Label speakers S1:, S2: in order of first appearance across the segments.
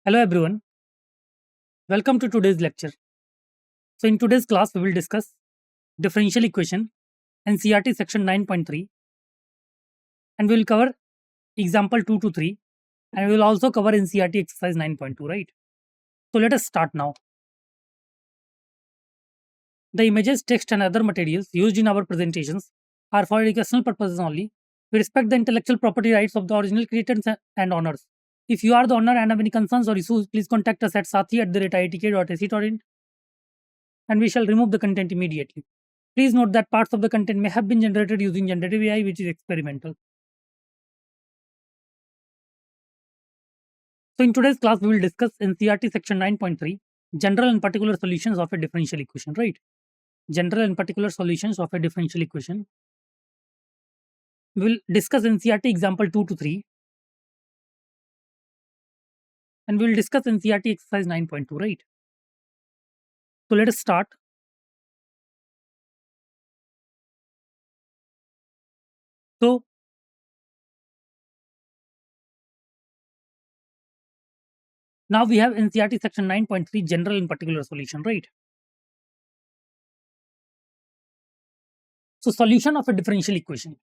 S1: Hello everyone, welcome to today's lecture. So in today's class we will discuss differential equation NCERT section 9.3 and we will cover example 2 to 3 and we will also cover NCERT exercise 9.2, right? So let us start now. The images, text and other materials used in our presentations are for educational purposes only. We respect the intellectual property rights of the original creators and owners. If you are the owner and have any concerns or issues, please contact us at sathi@iitk.ac.in and we shall remove the content immediately. Please note that parts of the content may have been generated using generative AI, which is experimental. So, in today's class, we will discuss NCERT section 9.3 general and particular solutions of a differential equation, right? General and particular solutions of a differential equation. We will discuss NCERT example 2 to 3 and we will discuss NCERT exercise 9.2, right? So, let us start. So, now we have NCERT section 9.3 general and particular solution, right? So, solution of a differential equation.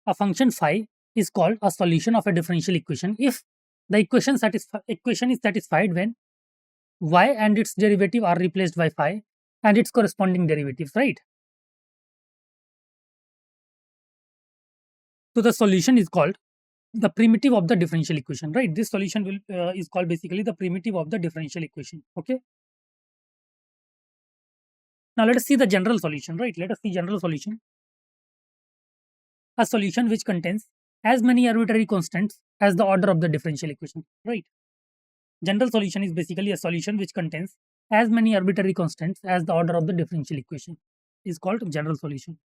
S1: A function phi is called a solution of a differential equation if the equation is satisfied when y and its derivative are replaced by phi and its corresponding derivatives, right? So the solution is called the primitive of the differential equation, right? This solution is called basically the primitive of the differential equation. Okay. Now let us see the general solution, right? Let us see general solution. A solution which contains as many arbitrary constants as the order of the differential equation, right? General solution is basically a solution which contains as many arbitrary constants as the order of the differential equation is called general solution.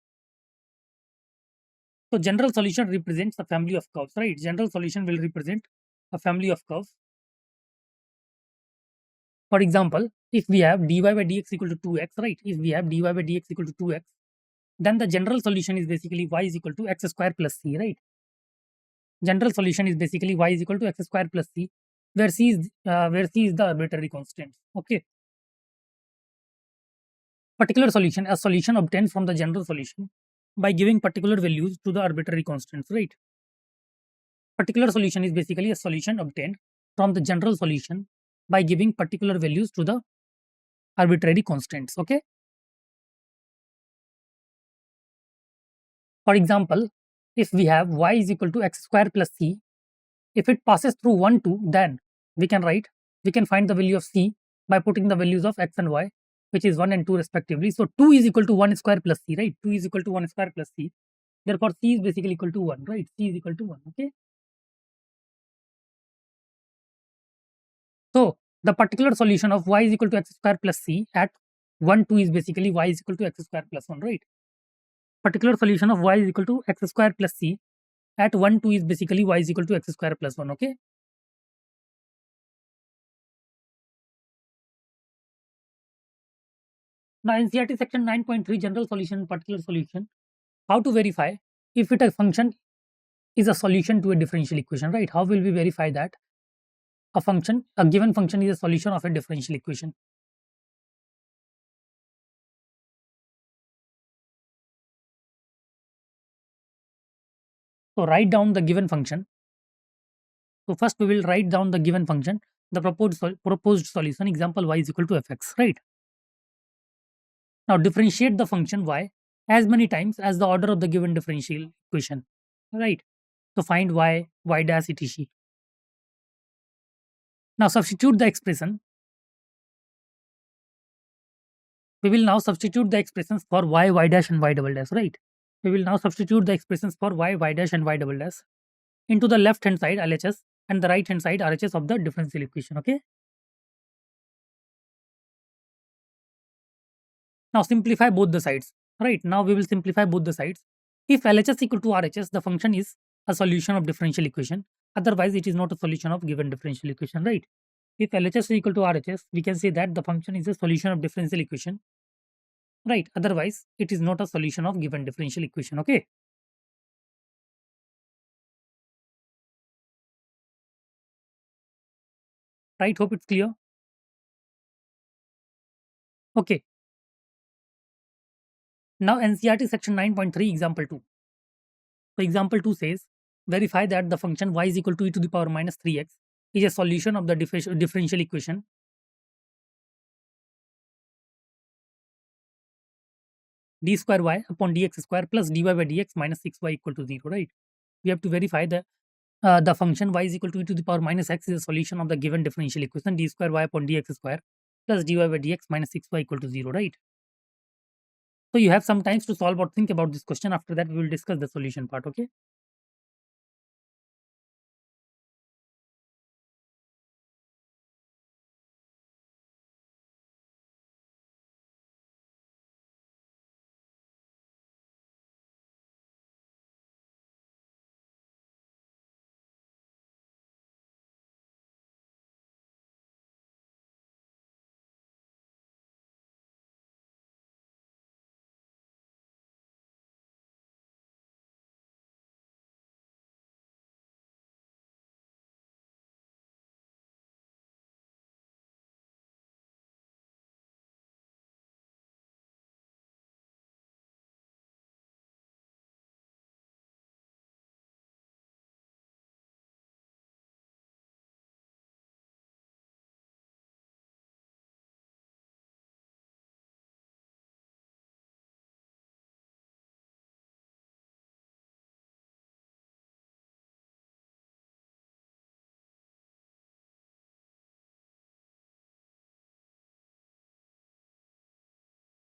S1: So general solution represents a family of curves, right? General solution will represent a family of curves. For example, if we have dy by dx equal to 2x, right? If we have dy by dx equal to 2x, then the general solution is basically y is equal to x square plus c, right? General solution is basically y is equal to x square plus c, where c is the arbitrary constant. Okay. Particular solution, a solution obtained from the general solution by giving particular values to the arbitrary constants, right? Particular solution is basically a solution obtained from the general solution by giving particular values to the arbitrary constants. Okay. For example, if we have y is equal to x square plus c, if it passes through 1, 2, then we can find the value of c by putting the values of x and y, which is 1 and 2 respectively. So 2 is equal to 1 square plus c, right? 2 is equal to 1 square plus c. Therefore, c is basically equal to 1, right? C is equal to 1. Okay. So the particular solution of y is equal to x square plus c at 1, 2 is basically y is equal to x square plus 1, right? Particular solution of y is equal to x square plus c at 1, 2 is basically y is equal to x square plus 1. Okay. Now NCERT section 9.3 general solution, particular solution. How to verify if a function is a solution to a differential equation, right? How will we verify that a given function is a solution of a differential equation? So write down the given function. So first we will write down the given function, the proposed solution, example y is equal to fx, right? Now differentiate the function y as many times as the order of the given differential equation, right? So find y dash etc. Now substitute the expression. We will now substitute the expressions for y dash and y double dash, right? We will now substitute the expressions for y dash and y double dash into the left hand side LHS and the right hand side RHS of the differential equation. Okay. Now simplify both the sides. Right. Now we will simplify both the sides. If LHS equal to RHS, the function is a solution of differential equation. Otherwise, it is not a solution of given differential equation. Right. If LHS is equal to RHS, we can say that the function is a solution of differential equation. Right. Otherwise, it is not a solution of given differential equation. Okay. right? Hope it's clear. Okay. Now NCERT section 9.3 example 2. So example 2 says, verify that the function y is equal to e to the power minus 3x is a solution of the differential equation d square y upon dx square plus dy by dx minus 6y equal to 0, right? We have to verify the function y is equal to e to the power minus x is a solution of the given differential equation d square y upon dx square plus dy by dx minus 6y equal to 0, right? So you have some times to solve or think about this question. After that, we will discuss the solution part, okay?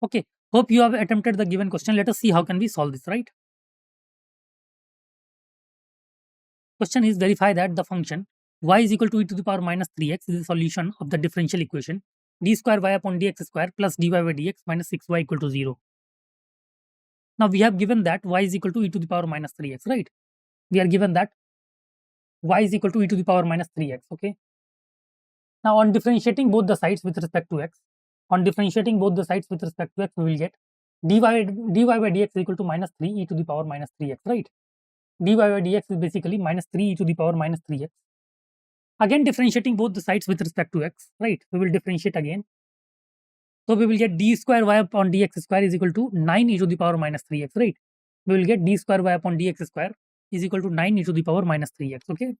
S1: Okay. Hope you have attempted the given question. Let us see how can we solve this, right? Question is, verify that the function y is equal to e to the power minus 3x is a solution of the differential equation d square y upon dx square plus dy by dx minus 6y equal to 0. Now we have given that y is equal to e to the power minus 3x, right? We are given that y is equal to e to the power minus 3x, okay? Now on differentiating both the sides with respect to x, we will get dy by dx is equal to minus 3 e to the power minus 3x, right? Dy by dx is basically minus 3 e to the power minus 3x. Again differentiating both the sides with respect to x, right? We will differentiate again. So we will get d square y upon dx square is equal to 9 e to the power minus 3x, right? We will get d square y upon dx square is equal to 9 e to the power minus 3x, okay?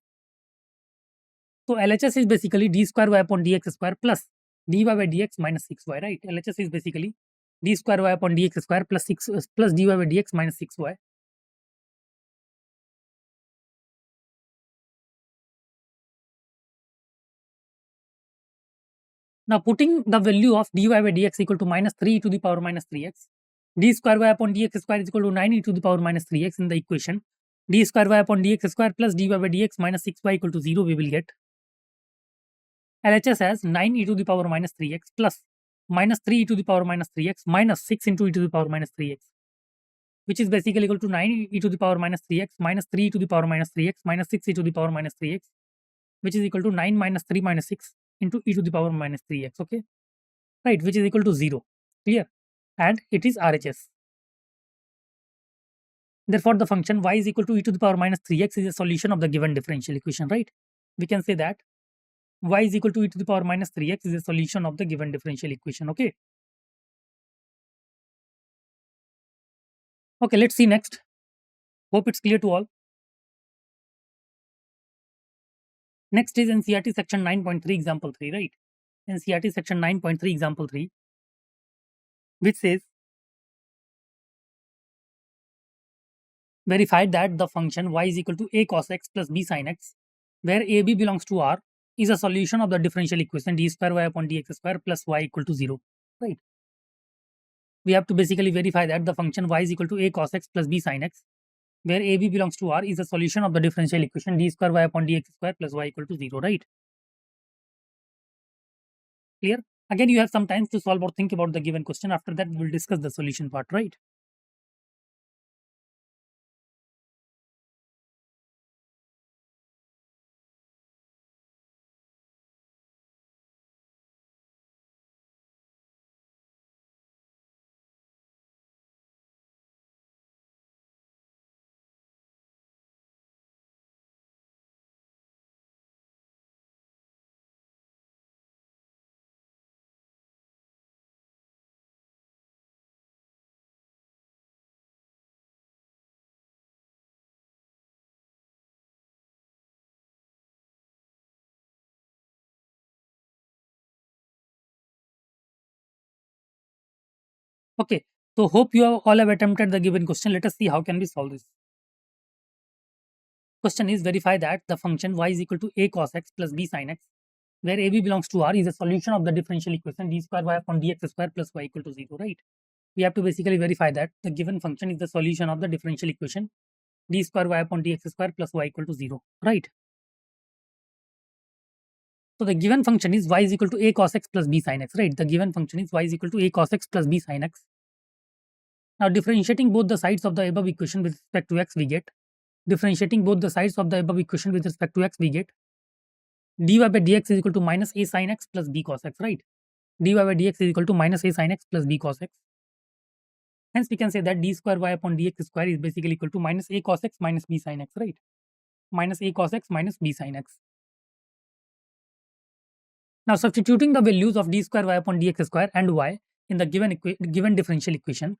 S1: So LHS is basically d square y upon dx square plus dy by dx minus 6y, right? LHS is basically d square y upon dx square plus 6 plus dy by dx minus 6y. Now putting the value of dy by dx equal to minus 3 e to the power minus 3x, d square y upon dx square is equal to 9 e to the power minus 3x in the equation d square y upon dx square plus dy by dx minus 6y equal to 0, we will get LHS as 9 e to the power minus 3x plus minus 3 e to the power minus 3x minus 6 into e to the power minus 3x, which is basically equal to 9 e to the power minus 3x minus 3 e to the power minus 3x minus 6 e to the power minus 3x, which is equal to 9 minus 3 minus 6 into e to the power minus 3x, okay? Right, which is equal to 0. Clear? And it is RHS. Therefore, the function y is equal to e to the power minus 3x is a solution of the given differential equation, right? We can say that y is equal to e to the power minus 3x is a solution of the given differential equation, okay? Okay, let's see next. Hope it's clear to all. Next is NCERT section 9.3 example 3, right? NCERT section 9.3 example 3, which says, verify that the function y is equal to a cos x plus b sin x, where a b belongs to R, is a solution of the differential equation d square y upon dx square plus y equal to 0, right? We have to basically verify that the function y is equal to a cos x plus b sin x, where a b belongs to R, is a solution of the differential equation d square y upon dx square plus y equal to 0, right? Clear? Again, you have some time to solve or think about the given question. After that, we will discuss the solution part, right? Okay, so hope you all have attempted the given question. Let us see how can we solve this. Question is, verify that the function y is equal to a cos x plus b sin x, where ab belongs to r, is a solution of the differential equation d square y upon dx square plus y equal to 0, right? We have to basically verify that the given function is the solution of the differential equation d square y upon dx square plus y equal to 0, right? So the given function is y is equal to a cos x plus b sin x, right? The given function is y is equal to a cos x plus b sin x. Now differentiating both the sides of the above equation with respect to x, we get differentiating both the sides of the above equation with respect to x, we get dy by dx is equal to minus a sin x plus b cos x, right? Dy by dx is equal to minus a sin x plus b cos x. Hence, we can say that d square y upon dx square is basically equal to minus a cos x minus b sin x, right? Minus a cos x minus b sin x. Now, substituting the values of d square y upon dx square and y in the given differential equation,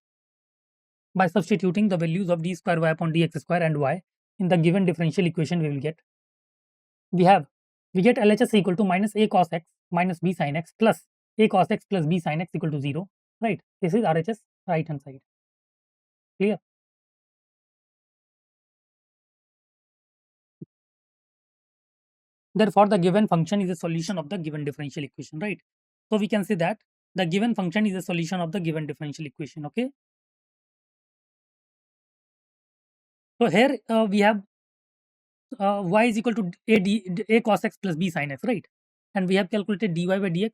S1: by substituting the values of d square y upon dx square and y in the given differential equation, we will get we get LHS equal to minus a cos x minus b sin x plus a cos x plus b sin x equal to 0, right? This is RHS right hand side. Clear? Therefore, the given function is a solution of the given differential equation, right? So we can say that the given function is a solution of the given differential equation. Okay. So here we have y is equal to a cos x plus b sin x, right? And we have calculated dy by dx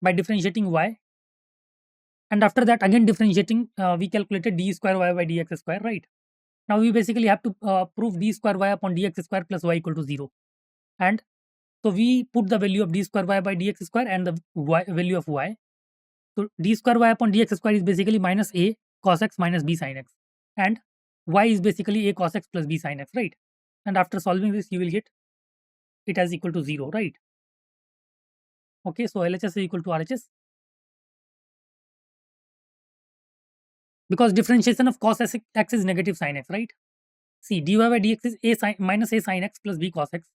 S1: by differentiating y, and after that again differentiating, we calculated d square y by dx square, right? Now we basically have to prove d square y upon dx square plus y equal to 0, and so we put the value of d square y by dx square and the value of y. So d square y upon dx square is basically minus a cos x minus b sin x, and y is basically a cos x plus b sin x, right? And after solving this, you will get it as equal to 0, right? Okay, so LHS is equal to RHS, because differentiation of cos x is negative sin x, right? See, dy by dx is a sin minus a sin x plus b cos x.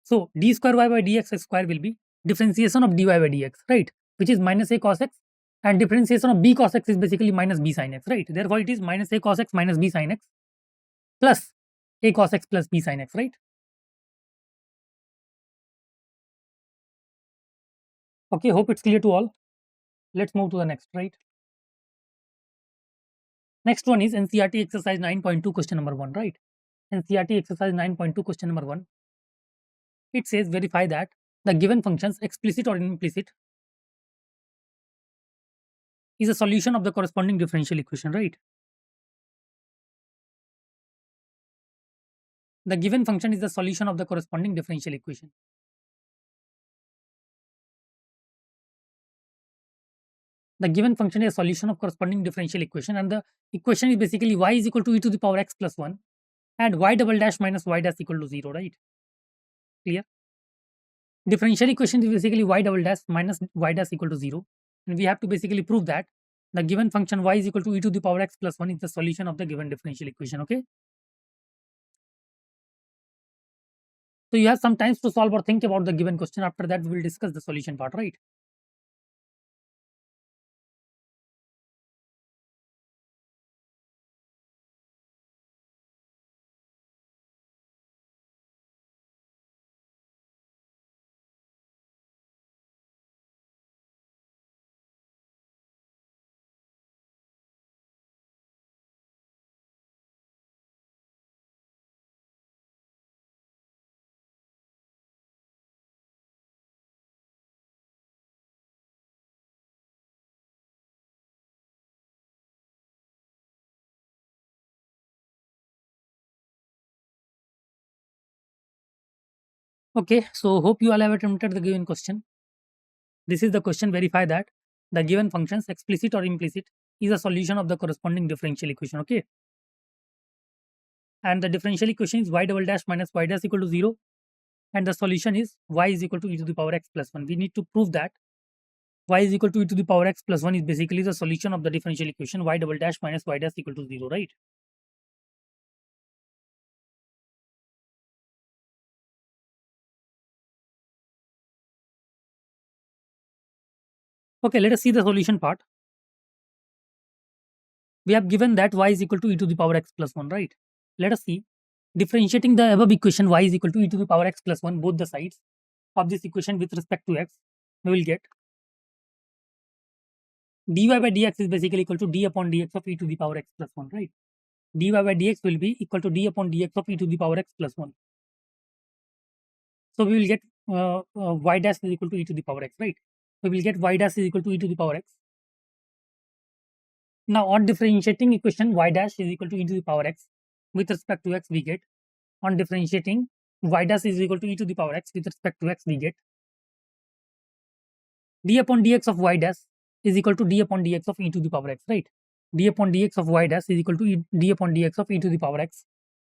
S1: So d square y by dx square will be differentiation of dy by dx, right? Which is minus a cos x, and differentiation of b cos x is basically minus b sin x, right? Therefore, it is minus a cos x minus b sin x plus a cos x plus b sin x, right? Okay, hope it's clear to all. Let's move to the next, right? Next one is NCERT exercise 9.2 question number 1, right? NCERT exercise 9.2 question number 1. It says verify that the given functions, explicit or implicit, is a solution of the corresponding differential equation, right? The given function is the solution of the corresponding differential equation. The given function is a solution of corresponding differential equation, and the equation is basically y is equal to e to the power x plus 1 and y double dash minus y dash equal to 0, right? Clear? Differential equation is basically y double dash minus y dash equal to 0, and we have to basically prove that the given function y is equal to e to the power x plus 1 is the solution of the given differential equation. Okay, so you have some times to solve or think about the given question. After that, we will discuss the solution part, right? Okay, so hope you all have attempted the given question. This is the question. Verify that the given functions, explicit or implicit, is a solution of the corresponding differential equation. Okay, and the differential equation is y double dash minus y dash equal to 0, and the solution is y is equal to e to the power x plus 1. We need to prove that y is equal to e to the power x plus 1 is basically the solution of the differential equation y double dash minus y dash equal to 0, right? Okay, let us see the solution part. we have given that y is equal to e to the power x plus 1, right? Let us see. Differentiating the above equation y is equal to e to the power x plus 1, both the sides of this equation with respect to x, we will get dy by dx is basically equal to d upon dx of e to the power x plus 1, right? Dy by dx will be equal to d upon dx of e to the power x plus 1. So we will get y dash is equal to e to the power x, right? So we will get y dash is equal to e to the power x. Now on differentiating equation y dash is equal to e to the power x with respect to x, we get on differentiating y dash is equal to e to the power x with respect to x, we get d upon dx of y dash is equal to d upon dx of e to the power x, right? D upon dx of y dash is equal to d upon dx of e to the power x.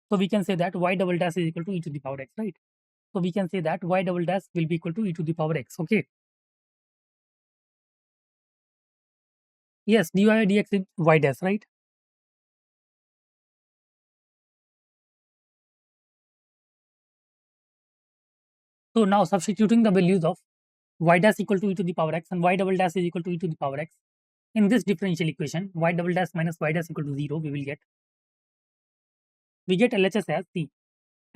S1: So we can say that y double dash is equal to e to the power x, right? So we can say that y double dash will be equal to e to the power x. Okay. Yes, dy by dx is y dash, right? So now substituting the values of y dash equal to e to the power x and y double dash is equal to e to the power x in this differential equation, y double dash minus y dash equal to 0, we get LHS as the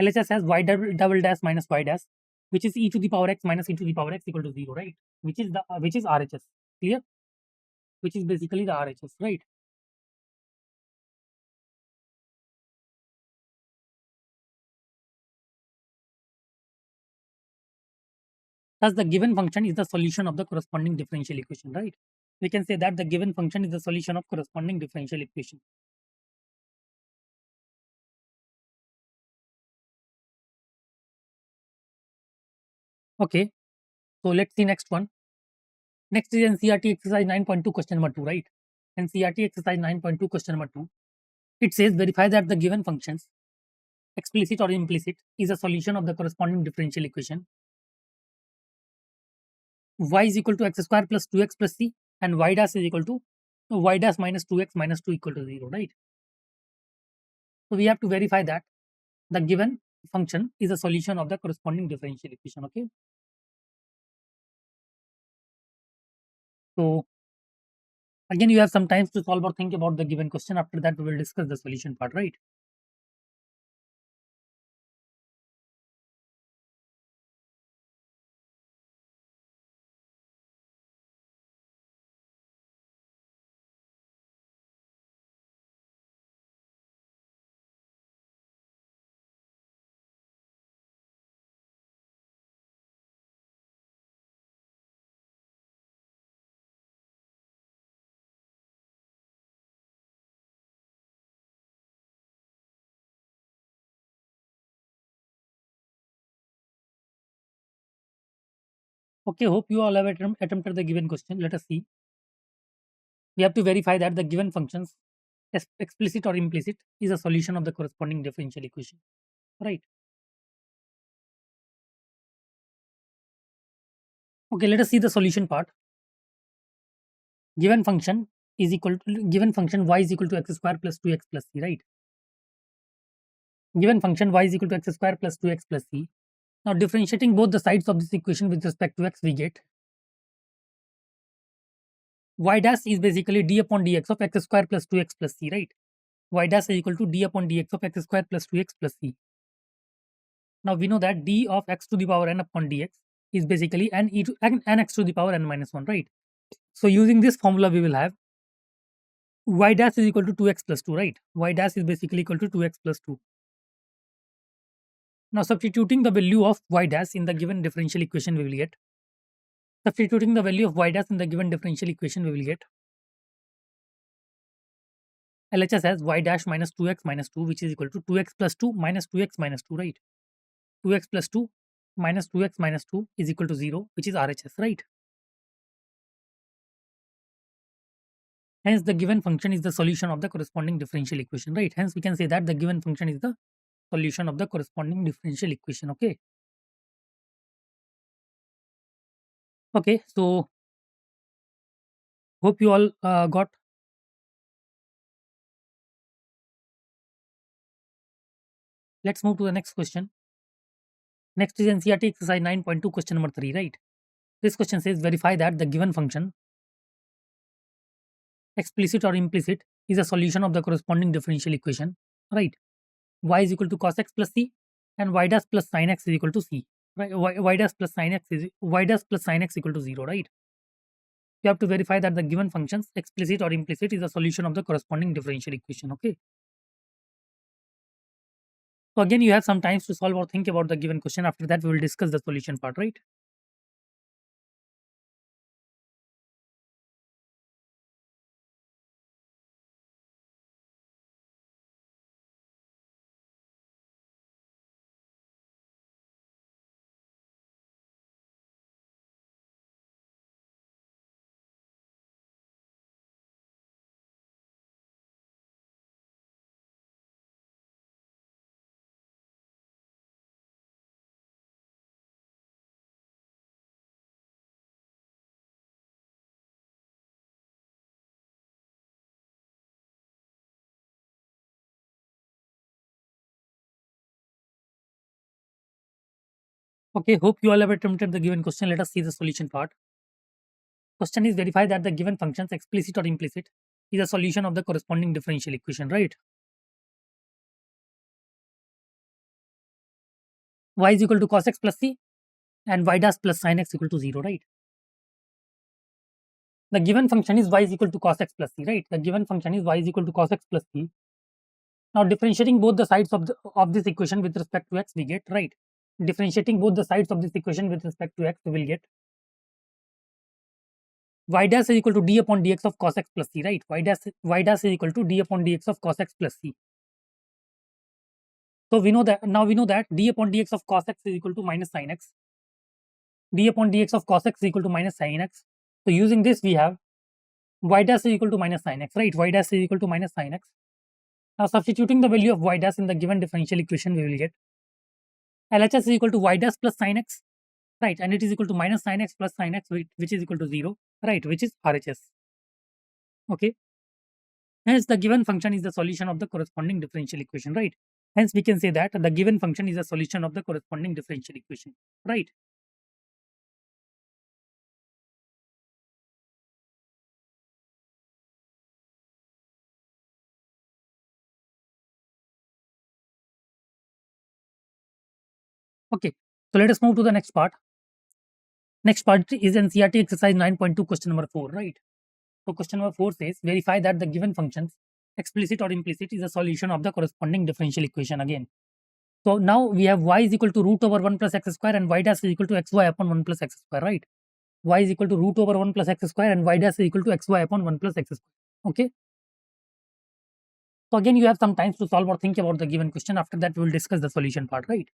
S1: LHS as y double dash minus y dash, which is e to the power x minus e to the power x equal to 0, right? Which is RHS, clear? Which is basically the RHS, right? Thus, the given function is the solution of the corresponding differential equation, right? We can say that the given function is the solution of corresponding differential equation. Okay, so let's see next one. Next is NCERT exercise 9.2 question number 2, right? NCERT exercise 9.2 question number 2. It says verify that the given functions, explicit or implicit, is a solution of the corresponding differential equation. Y is equal to x square plus 2x plus c and y dash is equal to y dash minus 2x minus 2 equal to 0, right? So we have to verify that the given function is a solution of the corresponding differential equation. Okay. So again, you have some time to solve or think about the given question. After that, we will discuss the solution part, right? Okay, hope you all have attempted the given question. Let us see. We have to verify that the given functions, explicit or implicit, is a solution of the corresponding differential equation, right? Okay, let us see the solution part. Given function is equal to given function y is equal to x square plus 2x plus c, right? Given function y is equal to x square plus 2x plus c. Now differentiating both the sides of this equation with respect to x, we get y dash is basically d upon dx of x square plus 2x plus c, right? Y dash is equal to d upon dx of x square plus 2x plus c. Now we know that d of x to the power n upon dx is basically n x to the power n minus 1, right? So using this formula, we will have y dash is equal to 2x plus 2, right? Y dash is basically equal to 2x plus 2. Now substituting the value of y dash in the given differential equation, we will get substituting the value of y dash in the given differential equation, we will get LHS as y dash minus 2x minus 2, which is equal to 2x plus 2 minus 2x minus 2, right? 2x plus 2 minus 2x minus 2 is equal to 0, which is RHS, right? Hence, the given function is the solution of the corresponding differential equation, right? Hence, we can say that the given function is the solution of the corresponding differential equation. Okay. Okay. So, hope you all got. Let's move to the next question. Next is NCERT exercise 9.2 question number 3, right? This question says verify that the given function, explicit or implicit, is a solution of the corresponding differential equation, right? Y is equal to cos x plus c, and y dash plus sin x is equal to c, right? Y dash plus sin x is y dash plus sin x equal to 0, right? You have to verify that the given functions, explicit or implicit, is a solution of the corresponding differential equation. Okay. So again, you have some times to solve or think about the given question. After that, we will discuss the solution part, right? Okay, hope you all have attempted the given question. Let us see the solution part. Question is, verify that the given functions, explicit or implicit, is a solution of the corresponding differential equation, right? Y is equal to cos x plus c, and y dash plus sin x equal to 0, right? The given function is y is equal to cos x plus c, right? The given function is y is equal to cos x plus c. Now differentiating both the sides of this equation with respect to x, we get, right? Differentiating both the sides of this equation with respect to x, we will get y dash is equal to d upon dx of cos x plus c, right? Y dash is equal to d upon dx of cos x plus c. So we know that d upon dx of cos x is equal to minus sin x. D upon dx of cos x is equal to minus sin x. So using this, we have y dash is equal to minus sin x, right? Y dash is equal to minus sin x. Now substituting the value of y dash in the given differential equation, we will get LHS is equal to y dash plus sin x, right? And it is equal to minus sin x plus sin x, which is equal to 0, right? Which is RHS. Okay. Hence, the given function is the solution of the corresponding differential equation, right? Hence, we can say that the given function is a solution of the corresponding differential equation, right? Okay. So let us move to the next part. Next part is NCERT exercise 9.2, question number 4, right? So question number 4 says, verify that the given functions, explicit or implicit, is a solution of the corresponding differential equation again. So now we have y is equal to root over 1 plus x square, and y dash is equal to xy upon 1 plus x square, right? Y is equal to root over 1 plus x square, and y dash is equal to xy upon 1 plus x square. Okay. So again, you have some time to solve or think about the given question. After that, we will discuss the solution part, right?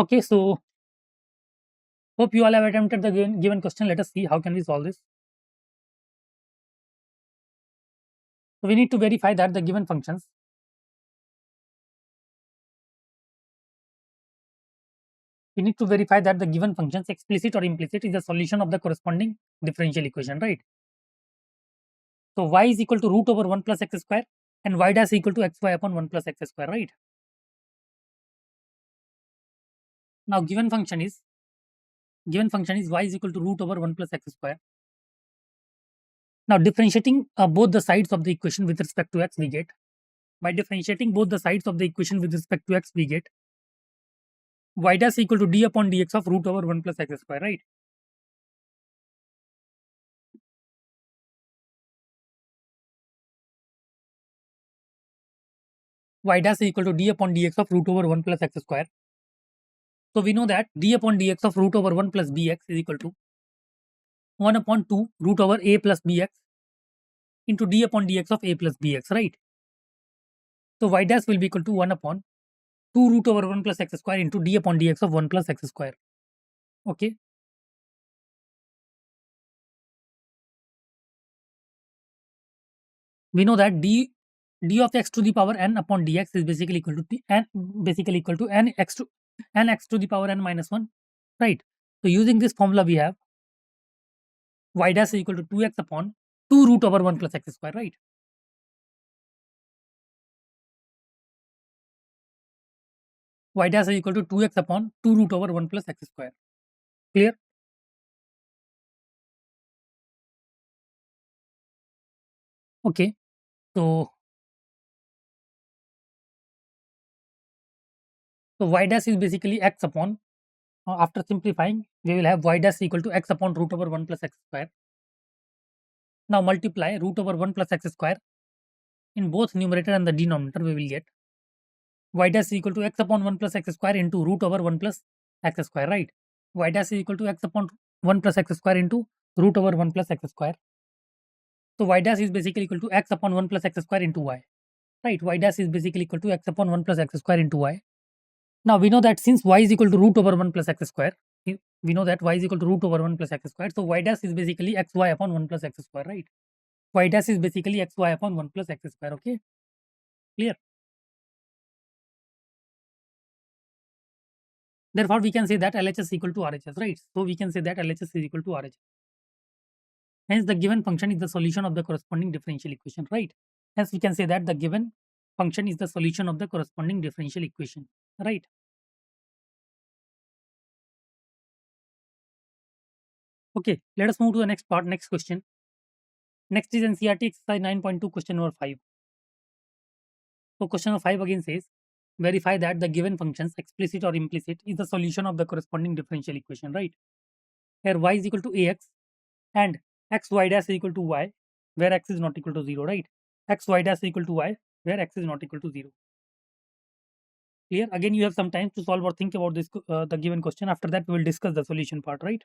S1: Okay, so hope you all have attempted the given question. Let us see how can we solve this. So we need to verify that the given functions, explicit or implicit, is the solution of the corresponding differential equation, right? So y is equal to root over 1 plus x square, and y dash is equal to xy upon 1 plus x square, right? Now given function is y is equal to root over 1 plus x square. Now differentiating both the sides of the equation with respect to x, we get, by differentiating both the sides of the equation with respect to x, we get y dash equal to d upon dx of root over 1 plus x square, right? Y dash equal to d upon dx of root over 1 plus x square. So we know that d upon dx of root over 1 plus bx is equal to 1 upon 2 root over a plus bx into d upon dx of a plus bx, right? So y dash will be equal to 1 upon 2 root over 1 plus x square into d upon dx of 1 plus x square. Okay. We know that d of x to the power n upon dx is basically equal to n x to the power n minus 1, right? So using this formula we have y dash is equal to 2x upon 2 root over 1 plus x square, right? Y dash is equal to 2x upon 2 root over 1 plus x square. Clear? Okay. So y dash is basically x upon, after simplifying, we will have y dash equal to x upon root over 1 plus x square. Now multiply root over 1 plus x square in both numerator and the denominator, we will get y dash is equal to x upon 1 plus x square into root over 1 plus x square, right? Y dash is equal to x upon 1 plus x square into root over 1 plus x square. So y dash is basically equal to x upon 1 plus x square into y, right? Y dash is basically equal to x upon 1 plus x square into y. Now we know that since y is equal to root over 1 plus x square, we know that y is equal to root over 1 plus x square. So y dash is basically xy upon 1 plus x square, right? Y dash is basically xy upon 1 plus x square. Okay, clear? Therefore, we can say that LHS is equal to RHS, right? So we can say that LHS is equal to RHS. Hence, the given function is the solution of the corresponding differential equation, right? Hence, we can say that the given function is the solution of the corresponding differential equation, right? Okay, let us move to the next part, next question. Next is NCERT exercise 9.2, question number 5. So question number 5 again says, verify that the given functions, explicit or implicit, is the solution of the corresponding differential equation, right? Here y is equal to ax and xy dash is equal to y, where x is not equal to 0, right? Xy dash is equal to y, where x is not equal to 0. Clear? Again, you have some time to solve or think about this, the given question. After that, we will discuss the solution part, right?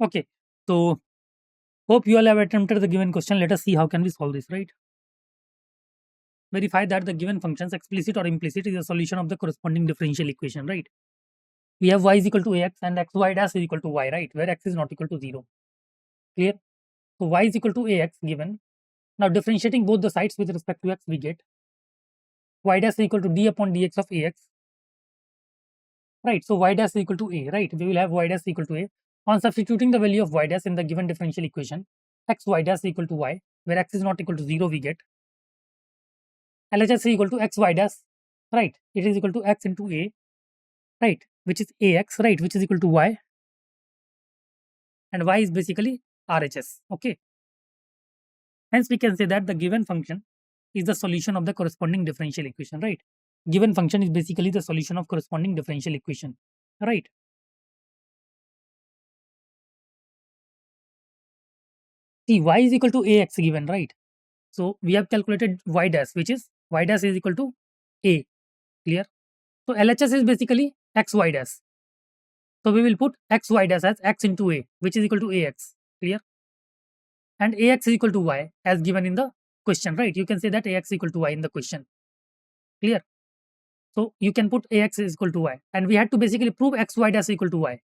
S1: Okay, so hope you all have attempted the given question. Let us see how can we solve this, right? Verify that the given functions, explicit or implicit, is a solution of the corresponding differential equation, right? We have y is equal to ax and xy dash is equal to y, right? Where x is not equal to 0. Clear? So y is equal to ax given. Now differentiating both the sides with respect to x, we get y dash is equal to d upon dx of ax, right? So y dash is equal to a, right? We will have y dash is equal to a. On substituting the value of y dash in the given differential equation, x y dash is equal to y, where x is not equal to 0, we get LHS is equal to x y dash, right? It is equal to x into a, right? Which is ax, right? Which is equal to y, and y is basically RHS. Okay. Hence, we can say that the given function is the solution of the corresponding differential equation, right? Given function is basically the solution of corresponding differential equation, right? See, y is equal to ax given, right? So we have calculated y dash, which is y dash is equal to a. Clear? So LHS is basically x y dash. So we will put x y dash as x into a, which is equal to ax. Clear? And ax is equal to y as given in the question, right? You can say that ax is equal to y in the question. Clear? So you can put ax is equal to y, and we had to basically prove x y dash equal to y,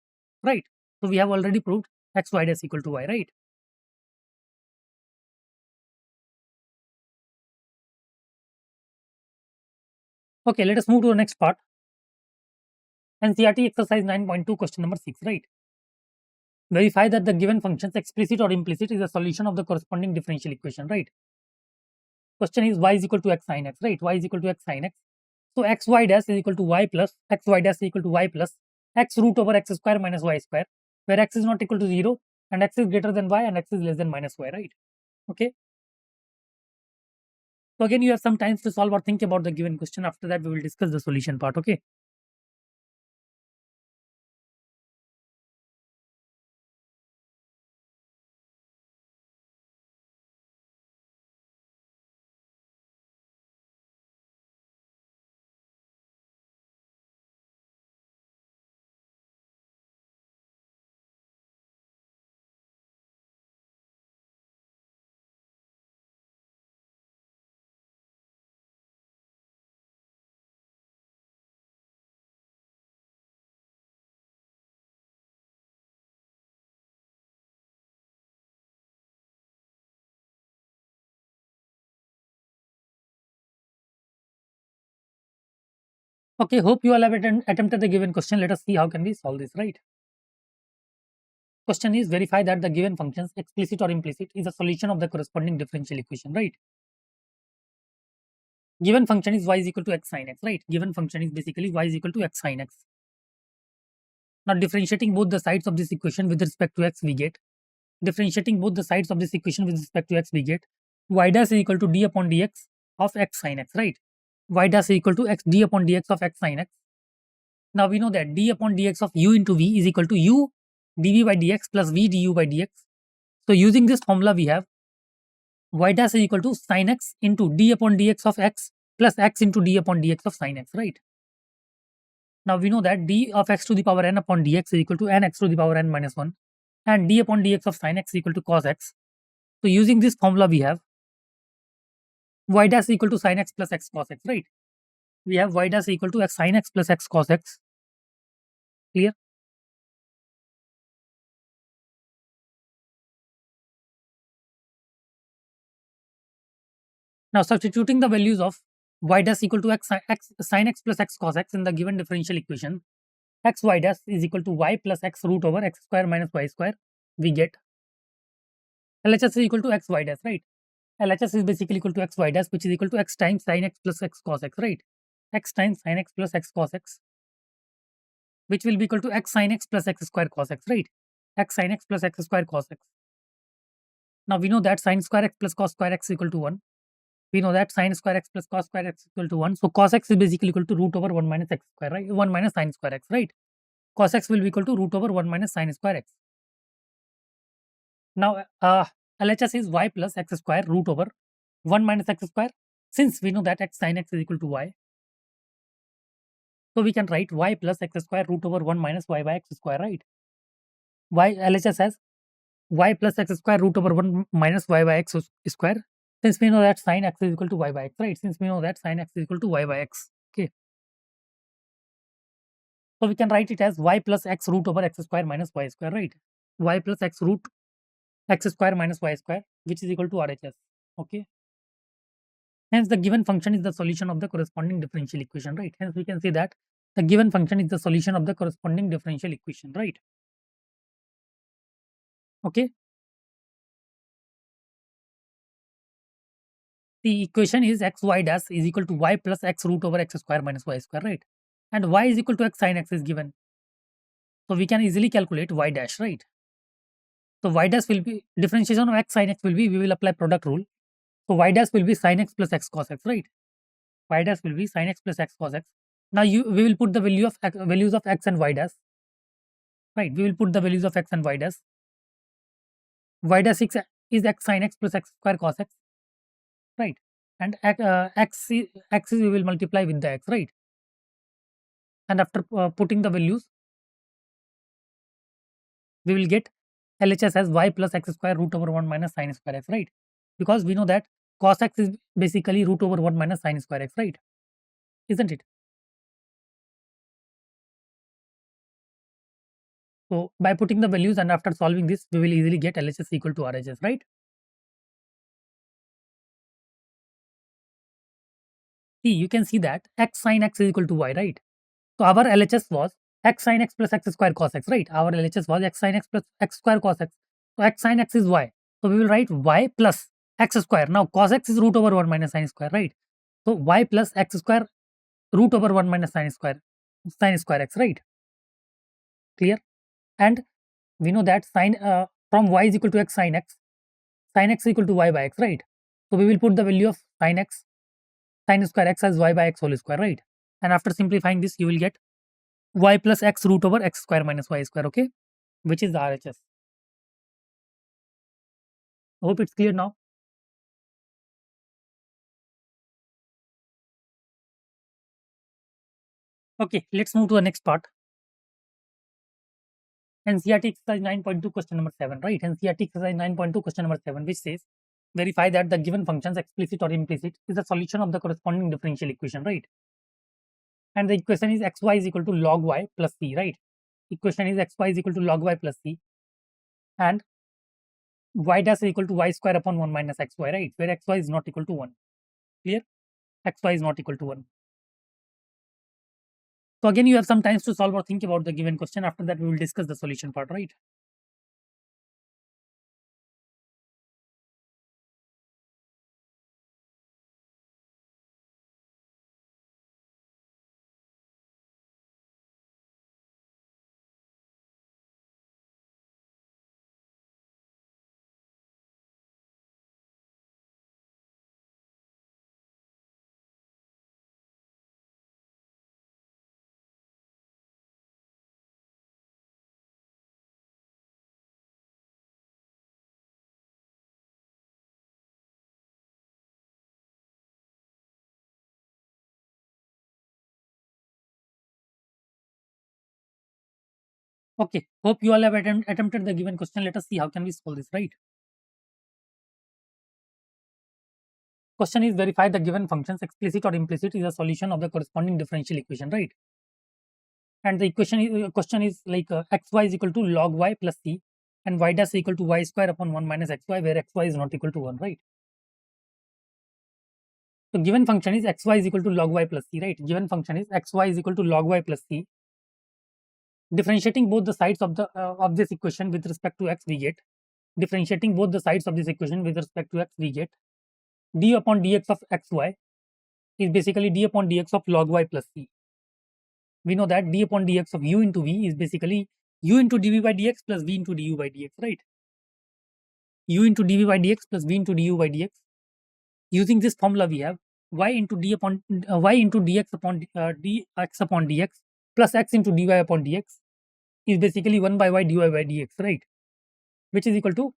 S1: right? So we have already proved x y dash equal to y, right? Okay, let us move to the next part. NCERT exercise 9.2, question number 6, right? Verify that the given functions, explicit or implicit, is a solution of the corresponding differential equation, right? Question is y is equal to x sin x, right? Y is equal to x sin x. So xy dash is equal to y plus xy dash is equal to y plus x root over x square minus y square, where x is not equal to 0 and x is greater than y and x is less than minus y, right? Okay. So again, you have some time to solve or think about the given question. After that, we will discuss the solution part. Okay. Okay, hope you all have attempted the given question. Let us see how can we solve this, right? Question is verify that the given functions, explicit or implicit, is a solution of the corresponding differential equation, right? Given function is y is equal to x sin x, right? Given function is basically y is equal to x sin x. Now differentiating both the sides of this equation with respect to x, we get differentiating both the sides of this equation with respect to x, we get y dash is equal to d upon dx of x sin x, right? Y dash is equal to x d upon dx of x sin x. Now we know that d upon dx of u into v is equal to u dv by dx plus v du by dx. So using this formula, we have y dash is equal to sin x into d upon dx of x plus x into d upon dx of sin x, right? Now we know that d of x to the power n upon dx is equal to nx to the power n minus 1 and d upon dx of sin x is equal to cos x. So using this formula, we have y dash is equal to sin x plus x cos x, right? We have y dash is equal to x sin x plus x cos x. Clear? Now substituting the values of y dash equal to x sin x plus x cos x in the given differential equation, x y dash is equal to y plus x root over x square minus y square, we get LHS is equal to x y dash, right? LHS is basically equal to x y dash, which is equal to x times sin x plus x cos x, right? X times sin x plus x cos x, which will be equal to x sin x plus x square cos x, right? X sin x plus x square cos x. Now we know that sin square x plus cos square x is equal to 1. We know that sin square x plus cos square x is equal to 1. So cos x is basically equal to root over 1 minus x square, right? 1 minus sin square x, right? Cos x will be equal to root over 1 minus sin square x. Now LHS is y plus x square root over 1 minus x square. Since we know that x sin x is equal to y, so we can write y plus x square root over 1 minus y by x square, right? Y LHS has y plus x square root over 1 minus y by x square. Since we know that sin x is equal to y by x, right? Since we know that sin x is equal to y by x. Okay. So we can write it as y plus x root over x square minus y square, right? Y plus x root x square minus y square, which is equal to RHS. Okay. Hence, the given function is the solution of the corresponding differential equation, right? Hence, we can say that the given function is the solution of the corresponding differential equation, right? Okay. The equation is x y dash is equal to y plus x root over x square minus y square, right? And y is equal to x sin x is given. So we can easily calculate y dash, right? So y dash will be differentiation of x sin x will be, we will apply product rule. So y dash will be sin x plus x cos x, right? Y dash will be sin x plus x cos x. Now we will put the values of x and y dash, right? We will put the values of x and y dash. Y dash is x sin x plus x square cos x, right? And x we will multiply with the x, right? And after putting the values, we will get LHS as y plus x square root over 1 minus sin square x, right? Because we know that cos x is basically root over 1 minus sin square x, right? Isn't it? So by putting the values and after solving this, we will easily get LHS equal to RHS, right? See, you can see that x sin x is equal to y, right? So our LHS was x sin x plus x square cos x, right? Our LHS was x sin x plus x square cos x. So x sin x is y. So we will write y plus x square. Now cos x is root over 1 minus sin square, right? So y plus x square root over 1 minus sin square x, right? Clear? And we know that sine from y is equal to x sin x, sin x is equal to y by x, right? So we will put the value of sin x, sin square x as y by x whole square, right? And after simplifying this, you will get y plus x root over x square minus y square, okay? Which is the RHS. Hope it's clear now. Okay, let's move to the next part. NCERT exercise 9.2 question number 7, right? NCERT exercise 9.2 question number 7, which says verify that the given functions, explicit or implicit, is the solution of the corresponding differential equation, right? And the equation is xy is equal to log y plus c, right? Equation is xy is equal to log y plus c, and y dash is equal to y square upon 1 minus xy, right? Where xy is not equal to 1. Clear? Xy is not equal to 1. So again, you have some time to solve or think about the given question. After that, we will discuss the solution part, right? Okay, hope you all have attempted the given question. Let us see how can we solve this, right? Question is verify the given functions, explicit or implicit, is a solution of the corresponding differential equation, right? And the equation is, question is like xy is equal to log y plus c, and y dash is equal to y square upon 1 minus xy, where xy is not equal to 1, right? So given function is xy is equal to log y plus c, right? Given function is xy is equal to log y plus c. Differentiating both the sides of this equation with respect to x, we get differentiating both the sides of this equation with respect to x, we get d upon dx of xy is basically d upon dx of log y plus c. We know that d upon dx of u into v is basically u into dv by dx plus v into du by dx, right? U into dv by dx plus v into du by dx. Using this formula, we have y into d upon y into dx upon dx upon dx plus x into dy upon dx is basically 1 by y dy by dx, right? Which is equal to,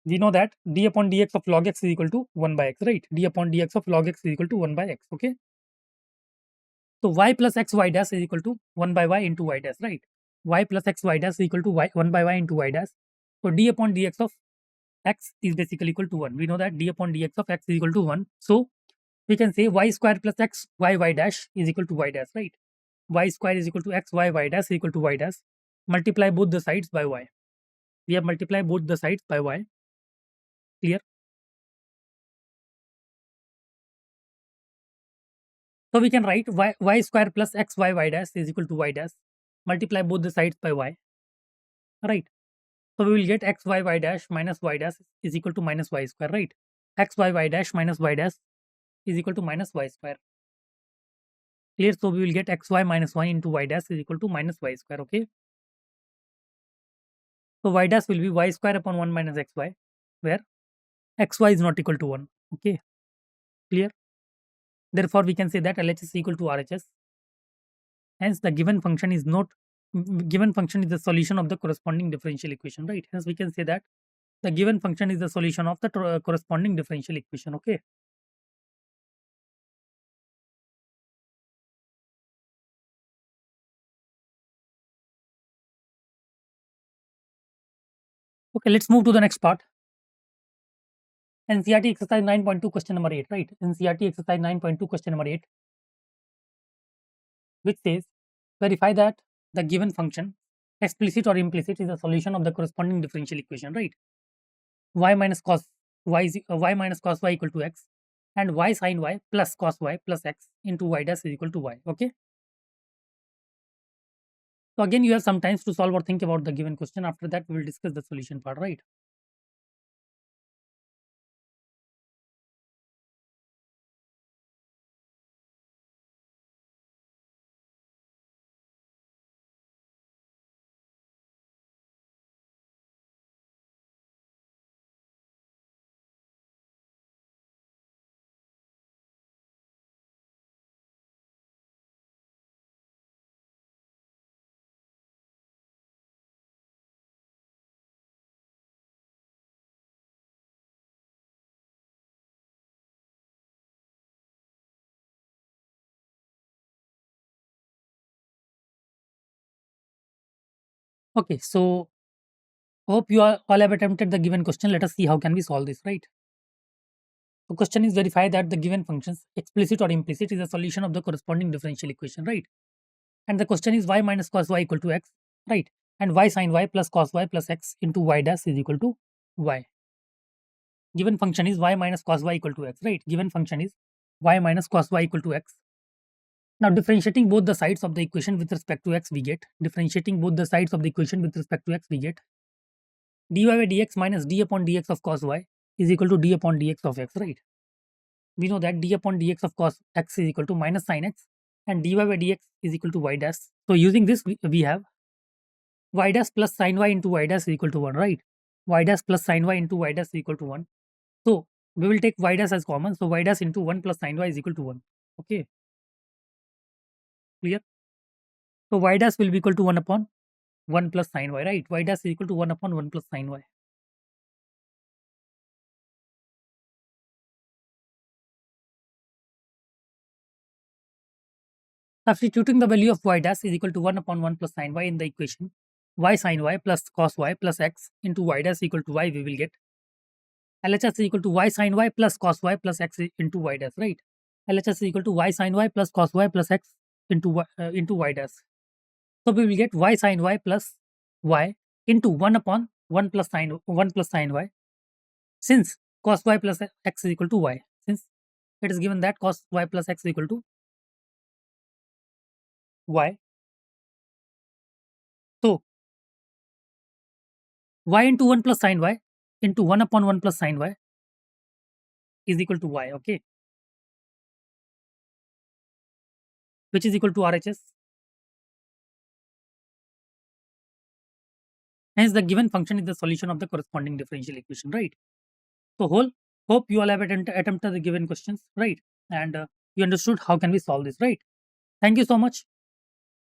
S1: we know that d upon dx of log x is equal to 1 by x, right? D upon dx of log x is equal to 1 by x, okay? So y plus x y dash is equal to 1 by y into y dash, right? Y plus x y dash is equal to 1 by y into y dash. So d upon dx of x is basically equal to 1. We know that d upon dx of x is equal to 1. So we can say y square plus x y dash is equal to y dash, right? Y square is equal to x y dash is equal to y dash. Multiply both the sides by y. We have multiplied both the sides by y. Clear? So we can write y square plus x y dash is equal to y dash. Multiply both the sides by y. Right. So we will get x y dash minus y dash is equal to minus y square, right? X y dash minus y dash is equal to minus y square. Clear? So we will get xy minus y into y dash is equal to minus y square, okay? So y dash will be y square upon 1 minus xy, where xy is not equal to 1, okay? Clear? Therefore, we can say that LHS is equal to RHS. Hence, the given function is not given function is the solution of the corresponding differential equation, right? Hence, we can say that the given function is the solution of the corresponding differential equation, okay? Okay, let's move to the next part. NCERT exercise 9.2 question number 8, right? NCERT exercise 9.2 question number 8, which says verify that the given function, explicit or implicit, is a solution of the corresponding differential equation, right? Y minus cos y minus cos y equal to x, and y sin y plus cos y plus x into y dash is equal to y, okay? So again, you have some time to solve or think about the given question. After that, we will discuss the solution part, right? Okay, so hope you all have attempted the given question. Let us see how can we solve this, right? The question is verify that the given functions, explicit or implicit, is a solution of the corresponding differential equation, right? And the question is y minus cos y equal to x, right? And y sin y plus cos y plus x into y dash is equal to y. Given function is y minus cos y equal to x, right? Given function is y minus cos y equal to x. Now differentiating both the sides of the equation with respect to x, we get differentiating both the sides of the equation with respect to x, we get dy by dx minus d upon dx of cos y is equal to d upon dx of x, right? We know that d upon dx of cos x is equal to minus sin x and dy by dx is equal to y dash. So using this, we have y dash plus sin y into y dash is equal to 1, right? Y dash plus sin y into y dash is equal to 1. So we will take y dash as common. So y dash into 1 plus sin y is equal to 1. Okay, clear? So y dash will be equal to 1 upon 1 plus sin y, right? Y dash is equal to 1 upon 1 plus sin y. Substituting the value of y dash is equal to 1 upon 1 plus sin y in the equation, y sin y plus cos y plus x into y dash equal to y, we will get LHS is equal to y sin y plus cos y plus x into y dash, right? LHS is equal to y sin y plus cos y plus x into y dash. So we will get y sin y plus y into 1 upon 1 plus sin y, since cos y plus x is equal to y, since it is given that cos y plus x is equal to y. So y into 1 plus sin y into 1 upon 1 plus sin y is equal to y, okay, which is equal to RHS. Hence, the given function is the solution of the corresponding differential equation, right? So, hope you all have attempted the given questions, right? And you understood how can we solve this, right? Thank you so much.